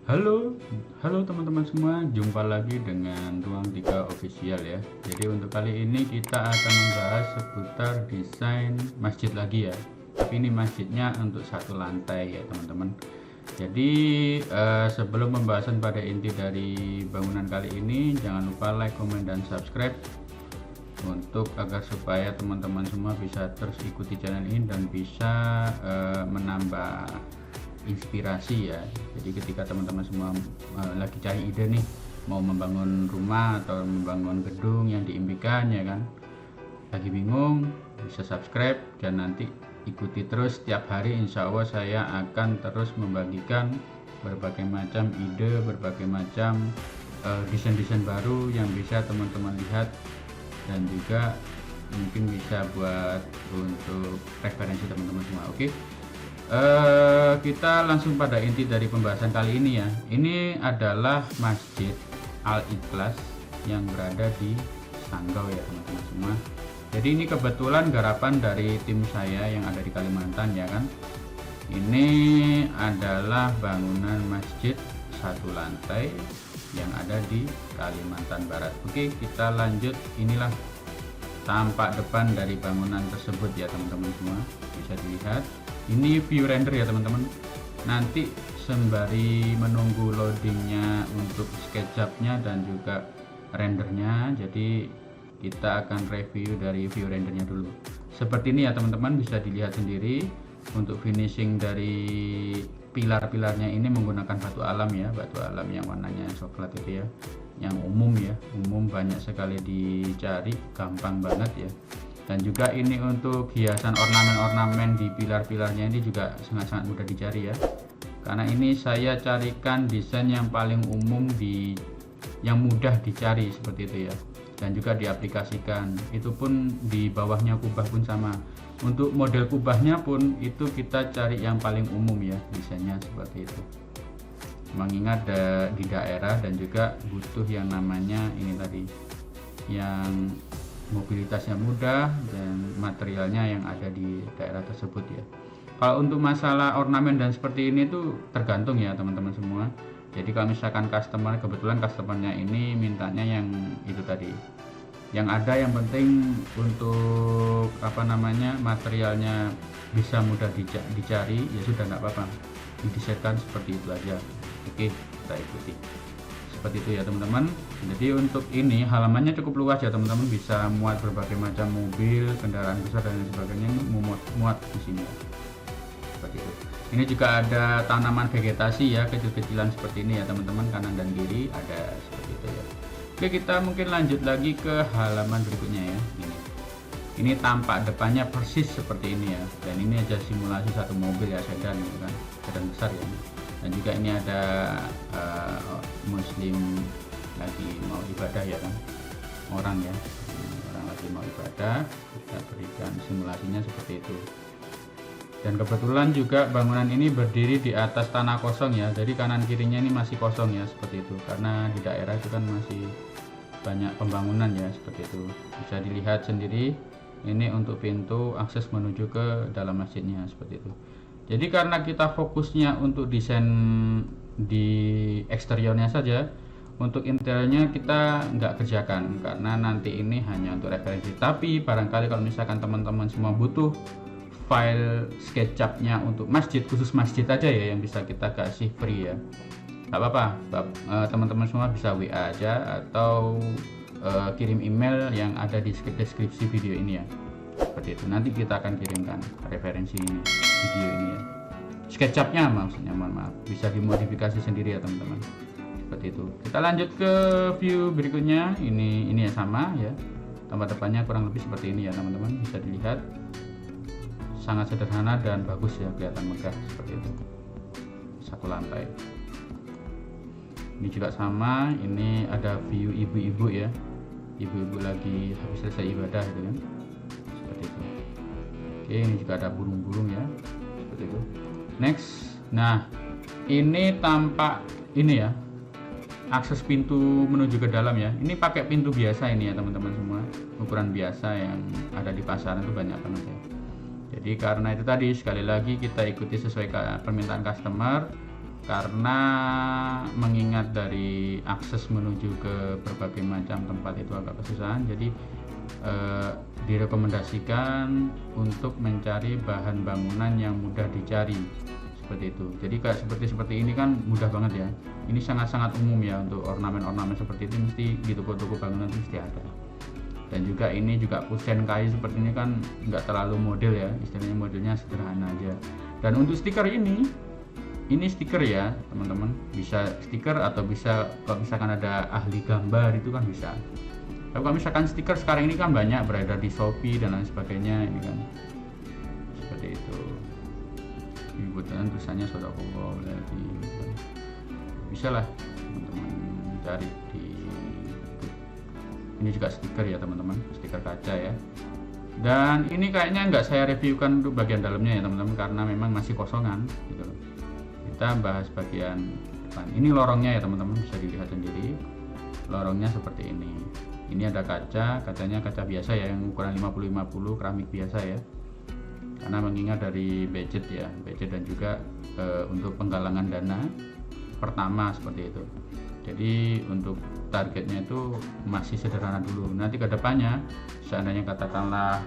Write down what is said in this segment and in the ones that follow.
Halo, halo teman-teman semua, jumpa lagi dengan Ruang 3 Official ya. Jadi untuk kali ini kita akan membahas seputar desain masjid lagi ya. Tapi ini masjidnya untuk satu lantai ya teman-teman. Jadi sebelum pembahasan pada inti dari bangunan kali ini, jangan lupa like, comment, dan subscribe untuk agar supaya teman-teman semua bisa terus ikuti channel ini dan bisa menambah inspirasi ya. Jadi ketika teman-teman semua lagi cari ide nih, mau membangun rumah atau membangun gedung yang diimpikan ya kan, lagi bingung, bisa subscribe dan nanti ikuti terus setiap hari. Insya Allah saya akan terus membagikan berbagai macam ide, berbagai macam desain-desain baru yang bisa teman-teman lihat dan juga mungkin bisa buat untuk referensi teman-teman semua. Oke. Kita langsung pada inti dari pembahasan kali ini ya. Ini adalah Masjid Al-Ikhlas yang berada di Sanggau ya teman-teman semua. Jadi ini kebetulan garapan dari tim saya yang ada di Kalimantan ya kan. Ini adalah bangunan masjid satu lantai yang ada di Kalimantan Barat. Oke, kita lanjut. Inilah tampak depan dari bangunan tersebut ya teman-teman semua, bisa dilihat. Ini view render ya teman-teman. Nanti sembari menunggu loadingnya untuk SketchUp-nya dan juga rendernya, jadi kita akan review dari view rendernya dulu. Seperti ini ya teman-teman, bisa dilihat sendiri. Untuk finishing dari pilar-pilarnya ini menggunakan batu alam ya, batu alam yang warnanya coklat itu ya, yang umum ya, umum banyak sekali dicari, gampang banget ya. Dan juga ini untuk hiasan ornamen-ornamen di pilar-pilarnya ini juga sangat-sangat mudah dicari ya, karena ini saya carikan desain yang paling umum yang mudah dicari seperti itu ya, dan juga diaplikasikan. Itu pun di bawahnya kubah pun sama. Untuk model kubahnya pun itu kita cari yang paling umum ya, desainnya seperti itu, mengingat di daerah dan juga butuh yang namanya ini tadi, yang mobilitasnya mudah dan materialnya yang ada di daerah tersebut ya. Kalau untuk masalah ornamen dan seperti ini tuh tergantung ya teman-teman semua. Jadi kalau misalkan kebetulan customernya ini mintanya yang itu tadi, yang ada, yang penting untuk materialnya bisa mudah dicari ya sudah, nggak apa-apa, didesainkan seperti itu aja. Oke, kita ikuti seperti itu ya teman-teman. Jadi untuk ini halamannya cukup luas ya teman-teman, bisa muat berbagai macam mobil, kendaraan besar dan sebagainya, muat di sini seperti itu. Ini juga ada tanaman vegetasi ya, kecil-kecilan seperti ini ya teman-teman, kanan dan kiri ada seperti itu ya. Oke, kita mungkin lanjut lagi ke halaman berikutnya ya. Ini tampak depannya persis seperti ini ya, dan ini aja simulasi satu mobil ya, sedan gitu kan, sedan besar ya. Dan juga ini ada muslim lagi mau ibadah ya kan, orang lagi mau ibadah, kita berikan simulasinya seperti itu. Dan kebetulan juga bangunan ini berdiri di atas tanah kosong ya, jadi kanan kirinya ini masih kosong ya, seperti itu, karena di daerah itu kan masih banyak pembangunan ya, seperti itu. Bisa dilihat sendiri, ini untuk pintu akses menuju ke dalam masjidnya seperti itu. Jadi karena kita fokusnya untuk desain di eksteriornya saja, untuk interiornya kita nggak kerjakan karena nanti ini hanya untuk referensi. Tapi barangkali kalau misalkan teman-teman semua butuh file SketchUp-nya untuk masjid, khusus masjid aja ya, yang bisa kita kasih free ya, nggak apa-apa, teman-teman semua bisa WA aja atau kirim email yang ada di deskripsi video ini ya, seperti itu. Nanti kita akan kirimkan referensi ini, video ini ya, SketchUp-nya maksudnya, mohon maaf, bisa dimodifikasi sendiri ya teman-teman, seperti itu. Kita lanjut ke view berikutnya. Ini ya sama ya, tempat depannya kurang lebih seperti ini ya teman-teman, bisa dilihat sangat sederhana dan bagus ya, kelihatan megah seperti itu, satu lantai. Ini juga sama, ini ada view ibu-ibu ya, ibu-ibu lagi habis selesai ibadah gitu kan, seperti itu. Oke, ini juga ada burung-burung ya, seperti itu. Next, nah ini tampak ini ya, akses pintu menuju ke dalam ya. Ini pakai pintu biasa ini ya teman-teman semua, ukuran biasa yang ada di pasaran itu banyak banget ya. Jadi karena itu tadi, sekali lagi kita ikuti sesuai permintaan customer, karena mengingat dari akses menuju ke berbagai macam tempat itu agak kesusahan, jadi direkomendasikan untuk mencari bahan bangunan yang mudah dicari seperti itu. Jadi kayak seperti ini kan mudah banget ya, ini sangat-sangat umum ya untuk ornamen-ornamen seperti itu, mesti di toko-toko bangunan itu mesti ada. Dan juga ini juga kusen kayu seperti ini kan nggak terlalu model ya, istilahnya modelnya sederhana aja. Dan untuk stiker ini stiker ya teman-teman, bisa stiker atau bisa kalau misalkan ada ahli gambar itu kan bisa. Kalau misalkan stiker sekarang ini kan banyak beredar di Shopee dan lain sebagainya, ini kan seperti itu. Ini buatan tulisannya Sodaqallah berarti bisa lah teman-teman cari di ini juga stiker ya teman-teman, stiker kaca ya. Dan ini kayaknya nggak saya reviewkan untuk bagian dalamnya ya teman-teman, karena memang masih kosongan gitu loh. Kita bahas bagian depan. Ini lorongnya ya teman-teman, bisa dilihat sendiri. Lorongnya seperti ini. Ini ada kacanya kaca biasa ya, yang ukuran 50-50 keramik biasa ya. Karena mengingat dari budget ya, budget dan juga untuk penggalangan dana pertama seperti itu. Jadi untuk targetnya itu masih sederhana dulu. Nanti ke depannya seandainya katakanlah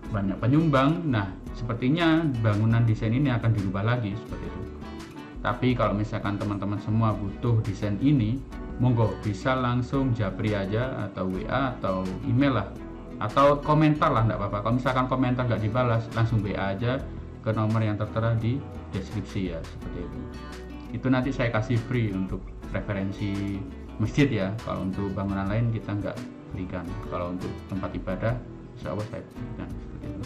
banyak penyumbang, nah sepertinya bangunan desain ini akan dirubah lagi seperti itu. Tapi kalau misalkan teman-teman semua butuh desain ini, monggo bisa langsung japri aja atau WA atau email lah, atau komentar lah, enggak apa-apa. Kalau misalkan komentar nggak dibalas, langsung WA aja ke nomor yang tertera di deskripsi ya, seperti itu. Itu nanti saya kasih free untuk referensi masjid ya. Kalau untuk bangunan lain kita nggak berikan. Kalau untuk tempat ibadah, insya Allah saya berikan seperti itu.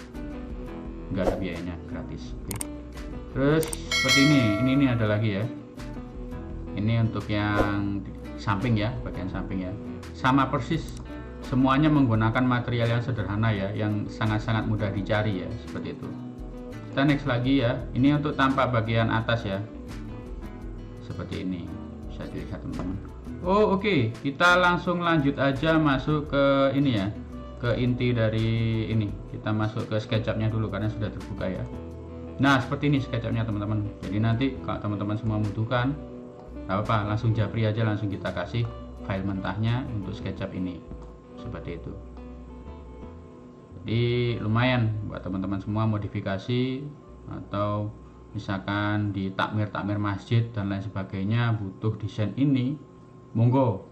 Nggak ada biayanya, gratis. Oke. Terus seperti ini ada lagi ya. Ini untuk yang samping ya, bagian samping ya. Sama persis, semuanya menggunakan material yang sederhana ya, yang sangat-sangat mudah dicari ya, seperti itu. Kita next lagi ya. Ini untuk tampak bagian atas ya, seperti ini, bisa dilihat teman-teman. Oh oke. Kita langsung lanjut aja masuk ke ini ya, ke inti dari ini. Kita masuk ke SketchUp-nya dulu karena sudah terbuka ya. Nah seperti ini SketchUp-nya teman-teman. Jadi nanti kalau teman-teman semua membutuhkan, apa langsung japri aja, langsung kita kasih file mentahnya untuk SketchUp ini, seperti itu. Jadi lumayan buat teman-teman semua modifikasi atau misalkan di takmir masjid dan lain sebagainya butuh desain ini, monggo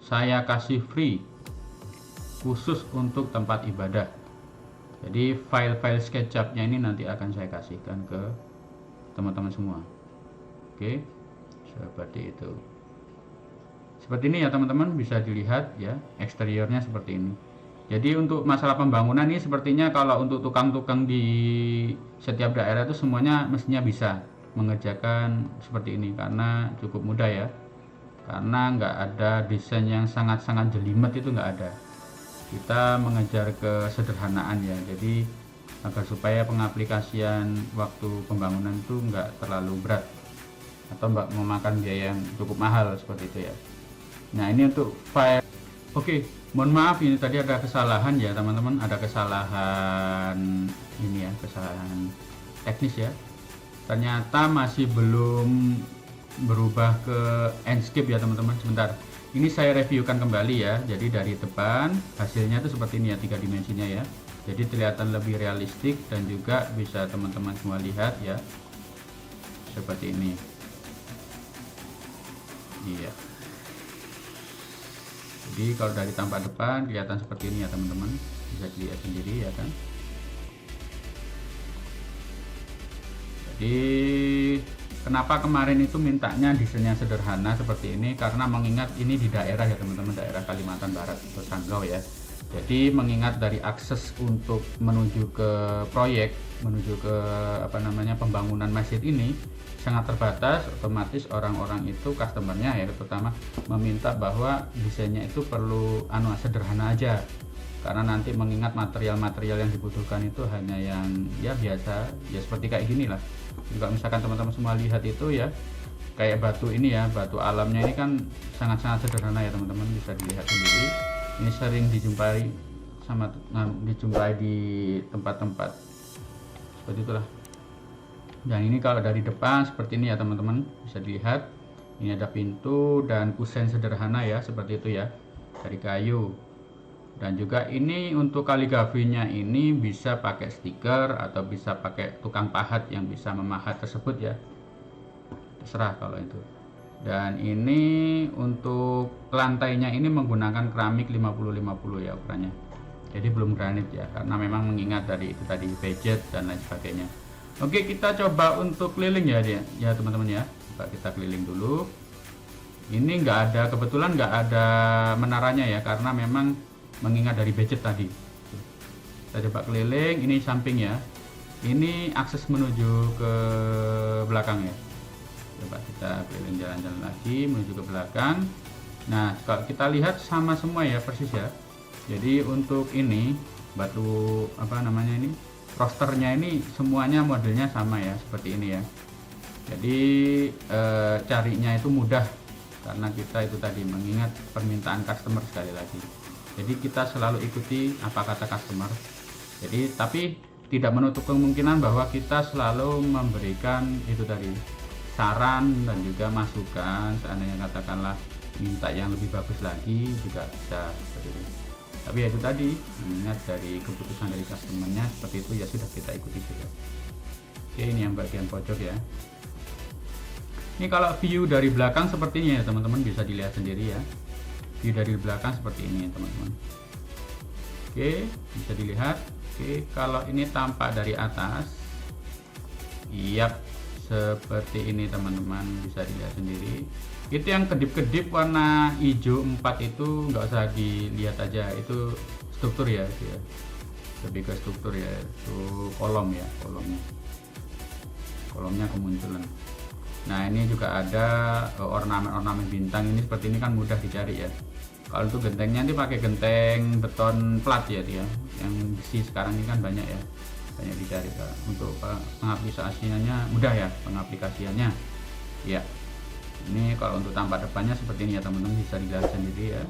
saya kasih free khusus untuk tempat ibadah. Jadi file-file SketchUp-nya ini nanti akan saya kasihkan ke teman-teman semua. Oke, seperti itu. Seperti ini ya teman-teman, bisa dilihat ya eksteriornya seperti ini. Jadi untuk masalah pembangunan ini sepertinya kalau untuk tukang-tukang di setiap daerah itu semuanya mestinya bisa mengerjakan seperti ini karena cukup mudah ya. Karena nggak ada desain yang sangat-sangat jelimet, itu nggak ada. Kita mengejar kesederhanaan ya, jadi agar supaya pengaplikasian waktu pembangunan itu nggak terlalu berat atau nggak memakan biaya yang cukup mahal seperti itu ya. Nah ini untuk file. Oke, mohon maaf ini tadi ada kesalahan ya teman-teman, ada kesalahan ini ya, kesalahan teknis ya. Ternyata masih belum berubah ke Enscape ya teman-teman. Sebentar, ini saya reviewkan kembali ya. Jadi dari depan hasilnya itu seperti ini ya, 3 dimensinya ya. Jadi kelihatan lebih realistik dan juga bisa teman-teman semua lihat ya, seperti ini. Iya. Jadi kalau dari tampak depan kelihatan seperti ini ya teman-teman, bisa dilihat sendiri ya kan. Jadi kenapa kemarin itu mintanya desainnya sederhana seperti ini, karena mengingat ini di daerah ya teman-teman, daerah Kalimantan Barat atau Sanggau ya. Jadi mengingat dari akses untuk menuju ke proyek, menuju ke pembangunan masjid ini sangat terbatas, otomatis orang-orang itu customernya ya terutama meminta bahwa desainnya itu perlu sederhana aja, karena nanti mengingat material-material yang dibutuhkan itu hanya yang ya biasa ya, seperti kayak gini lah. Juga misalkan teman-teman semua lihat itu ya, kayak batu ini ya, batu alamnya ini kan sangat-sangat sederhana ya teman-teman, bisa dilihat sendiri. Ini sering dijumpai dijumpai di tempat-tempat seperti itulah. Dan ini kalau dari depan seperti ini ya teman-teman, bisa dilihat ini ada pintu dan kusen sederhana ya, seperti itu ya, dari kayu. Dan juga ini untuk kaligrafinya ini bisa pakai stiker atau bisa pakai tukang pahat yang bisa memahat tersebut ya, terserah kalau itu. Dan ini untuk lantainya ini menggunakan keramik 50-50 ya ukurannya, jadi belum granit ya, karena memang mengingat dari itu tadi budget dan lain sebagainya. Oke, kita coba untuk keliling ya dia ya teman-teman ya. Coba kita keliling dulu. Ini nggak ada, kebetulan nggak ada menaranya ya, karena memang mengingat dari budget tadi. Kita coba keliling, ini samping ya, ini akses menuju ke belakang ya. Coba kita keliling jalan-jalan lagi menuju ke belakang. Nah, kalau kita lihat sama semua ya, persis ya. Jadi untuk ini batu apa namanya ini, rosternya ini semuanya modelnya sama ya, seperti ini ya. Jadi carinya itu mudah karena kita itu tadi mengingat permintaan customer sekali lagi. Jadi kita selalu ikuti apa kata customer. Jadi tapi tidak menutup kemungkinan bahwa kita selalu memberikan itu tadi saran dan juga masukan, seandainya katakanlah minta yang lebih bagus lagi juga bisa seperti itu. Tapi ya itu tadi, mengingat dari keputusan dari customernya seperti itu ya sudah kita ikuti juga. Oke, ini yang bagian pojok ya. Ini kalau view dari belakang seperti ini ya teman-teman, bisa dilihat sendiri ya. View dari belakang seperti ini teman-teman. Oke, bisa dilihat. Oke, kalau ini tampak dari atas, iya seperti ini teman-teman, bisa dilihat sendiri. Itu yang kedip-kedip warna hijau 4 itu nggak usah dilihat aja, itu struktur ya, itu ya. Lebih ke struktur ya, itu kolom ya, kolomnya kemunculan. Nah ini juga ada ornamen-ornamen bintang, ini seperti ini kan mudah dicari ya. Kalau untuk gentengnya nanti pakai genteng beton plat ya dia, yang besi sekarang ini kan banyak ya, banyak dicari. Untuk pengaplikasiannya mudah ya, pengaplikasiannya ya. Ini kalau untuk tampak depannya seperti ini ya teman-teman, bisa dilihat sendiri ya.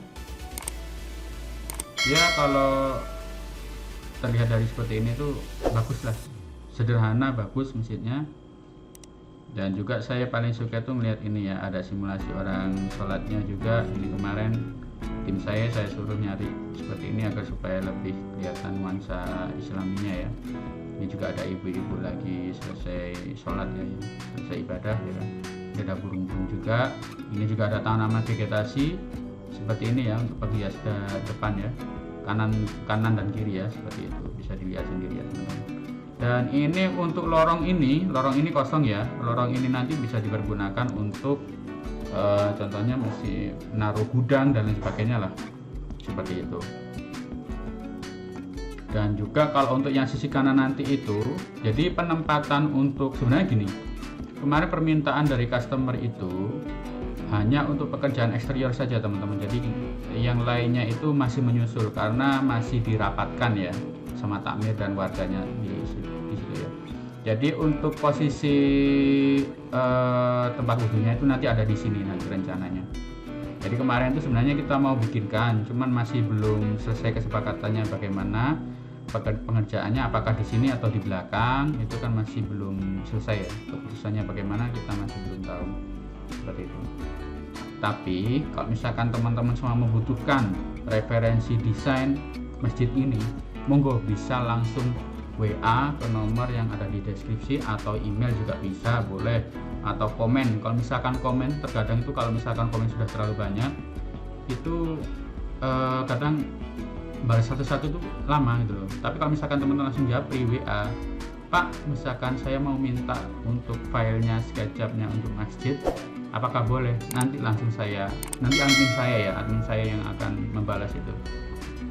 Ya kalau terlihat dari seperti ini tuh bagus lah, sederhana, bagus mesinnya. Dan juga saya paling suka tuh melihat ini ya, ada simulasi orang sholatnya juga. Ini kemarin tim saya suruh nyari seperti ini agar supaya lebih kelihatan nuansa islaminya ya. Ini juga ada ibu-ibu lagi selesai sholat ya, selesai ibadah ya kan. Ada burung-burung juga. Ini juga ada tanaman vegetasi seperti ini ya, untuk penghias depan ya, kanan dan kiri ya, seperti itu bisa dilihat sendiri ya teman-teman. Dan ini untuk lorong ini kosong ya. Lorong ini nanti bisa dipergunakan untuk contohnya masih naruh gudang dan lain sebagainya lah, seperti itu. Dan juga kalau untuk yang sisi kanan nanti itu, jadi penempatan untuk sebenarnya gini, kemarin permintaan dari customer itu hanya untuk pekerjaan eksterior saja teman-teman. Jadi yang lainnya itu masih menyusul karena masih dirapatkan ya sama takmir dan warganya di situ ya. Jadi untuk posisi tempat wudhunya itu nanti ada di sini nanti rencananya. Jadi kemarin itu sebenarnya kita mau bikinkan, cuman masih belum selesai kesepakatannya bagaimana pengerjaannya, apakah di sini atau di belakang, itu kan masih belum selesai ya. Keputusannya bagaimana kita masih belum tahu, seperti itu. Tapi kalau misalkan teman-teman semua membutuhkan referensi desain masjid ini, monggo bisa langsung WA ke nomor yang ada di deskripsi, atau email juga bisa, boleh, atau komen. Kalau misalkan komen, terkadang itu kalau misalkan komen sudah terlalu banyak, itu kadang balas satu-satu itu lama gitu loh. Tapi kalau misalkan teman-teman langsung japri WA, Pak, misalkan saya mau minta untuk filenya SketchUp-nya untuk masjid, apakah boleh? Nanti langsung admin saya yang akan membalas itu.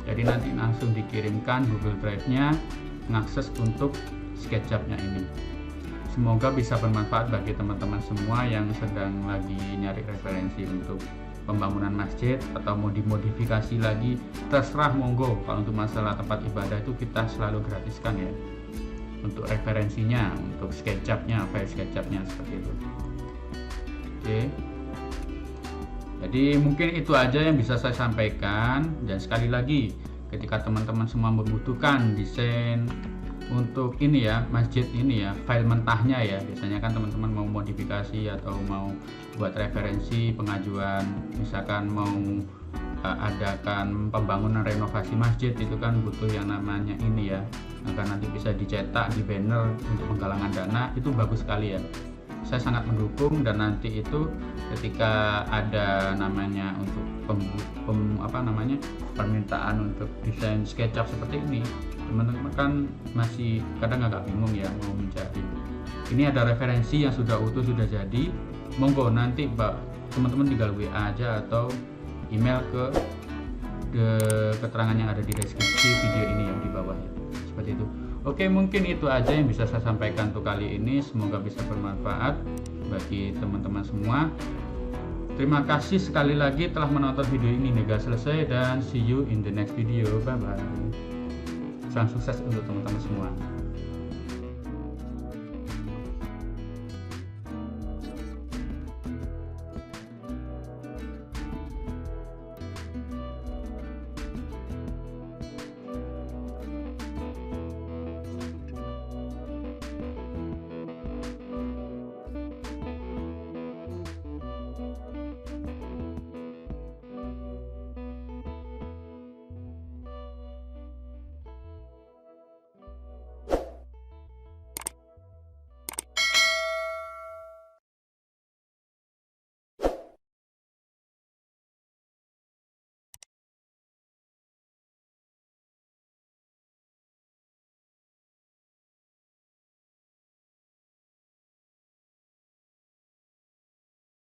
Jadi nanti langsung dikirimkan Google Drive-nya, mengakses untuk SketchUp-nya ini. Semoga bisa bermanfaat bagi teman-teman semua yang sedang lagi nyari referensi untuk pembangunan masjid atau mau dimodifikasi lagi, terserah, monggo. Kalau untuk masalah tempat ibadah itu kita selalu gratiskan ya, untuk referensinya, untuk SketchUp-nya, file SketchUp-nya, seperti itu. Oke, jadi mungkin itu aja yang bisa saya sampaikan. Dan sekali lagi, ketika teman-teman semua membutuhkan desain untuk ini ya, masjid ini ya, file mentahnya ya. Biasanya kan teman-teman mau modifikasi atau mau buat referensi pengajuan, misalkan mau adakan pembangunan renovasi masjid, itu kan butuh yang namanya ini ya, agar nanti bisa dicetak di banner untuk penggalangan dana. Itu bagus sekali ya, saya sangat mendukung. Dan nanti itu ketika ada namanya untuk permintaan untuk desain SketchUp seperti ini, teman-teman kan masih kadang agak bingung ya mau mencari. Ini ada referensi yang sudah utuh, sudah jadi. Monggo nanti teman-teman tinggal WA aja atau email ke keterangan yang ada di deskripsi video ini yang di bawah ya, seperti itu. Oke, mungkin itu aja yang bisa saya sampaikan untuk kali ini. Semoga bisa bermanfaat bagi teman-teman semua. Terima kasih sekali lagi telah menonton video ini hingga selesai, dan see you in the next video. Bye bye. Salam sukses untuk teman-teman semua.